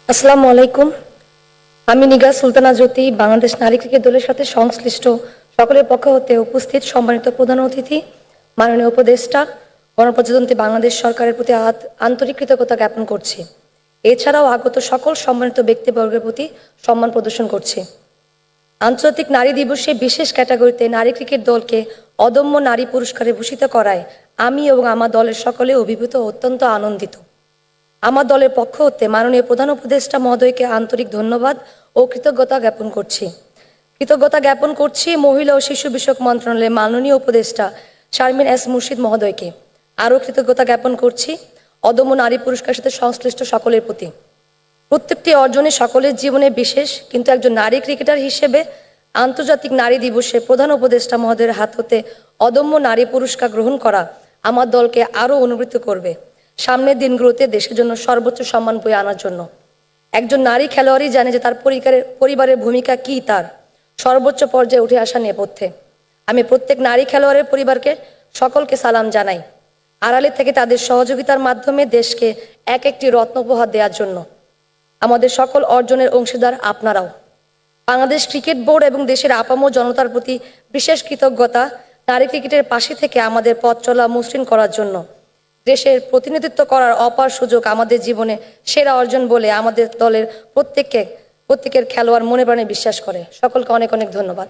আসসালামু আলাইকুম। আমি নিগার সুলতানা জ্যোতি, বাংলাদেশ নারী ক্রিকেট দলের সাথে সংশ্লিষ্ট সকলের পক্ষ হতে উপস্থিত সম্মানিত প্রধান অতিথি, মাননীয় উপদেষ্টা, গণপ্রজাতন্ত্রী বাংলাদেশ সরকারের প্রতি আন্তরিক কৃতজ্ঞতা জ্ঞাপন করছি। এছাড়াও আগত সকল সম্মানিত ব্যক্তিবর্গের প্রতি সম্মান প্রদর্শন করছি। আন্তর্জাতিক নারী দিবসে বিশেষ ক্যাটাগরিতে নারী ক্রিকেট দলকে অদম্য নারী পুরস্কারে ভূষিত করায় আমি এবং আমার দলের সকলে অভিভূত ও অত্যন্ত আনন্দিত। আমার দলের পক্ষ হতে মাননীয় প্রধান উপদেষ্টা মহোদয়কে আন্তরিক ধন্যবাদ ও কৃতজ্ঞতা জ্ঞাপন করছি মহিলা ও শিশু বিষয়ক মন্ত্রণালয়ের মাননীয় উপদেষ্টা শারমিন এস মুর্শিদ মহোদয়কে। আরও কৃতজ্ঞতা জ্ঞাপন করছি অদম্য নারী পুরস্কারের সাথে সংশ্লিষ্ট সকলের প্রতি। প্রত্যেকটি অর্জনে সকলের জীবনে বিশেষ, কিন্তু একজন নারী ক্রিকেটার হিসেবে আন্তর্জাতিক নারী দিবসে প্রধান উপদেষ্টা মহোদয়ের হাত হতে অদম্য নারী পুরস্কার গ্রহণ করা আমার দলকে আরও অনুপ্রাণিত করবে সামনের দিনগুলোতে দেশের জন্য সর্বোচ্চ সম্মান বয়ে আনার জন্য। একজন নারী খেলোয়াড়ই জানে যে তার পরিবারের ভূমিকা কী, তার সর্বোচ্চ পর্যায়ে উঠে আসা নেপথ্যে। আমি প্রত্যেক নারী খেলোয়াড়ের পরিবারকে সকলকে সালাম জানাই, আড়ালে থেকে তাদের সহযোগিতার মাধ্যমে দেশকে এক একটি রত্ন উপহার দেওয়ার জন্য। আমাদের সকল অর্জনের অংশীদার আপনারাও। বাংলাদেশ ক্রিকেট বোর্ড এবং দেশের আপামর জনতার প্রতি বিশেষ কৃতজ্ঞতা নারী ক্রিকেটের পাশে থেকে আমাদের পথ চলা মসৃণ করার জন্য। দেশের প্রতিনিধিত্ব করার অপার সুযোগ আমাদের জীবনে সেরা অর্জন বলে আমাদের দলের প্রত্যেকের খেলোয়াড় মনে প্রাণে বিশ্বাস করে। সকলকে অনেক অনেক ধন্যবাদ।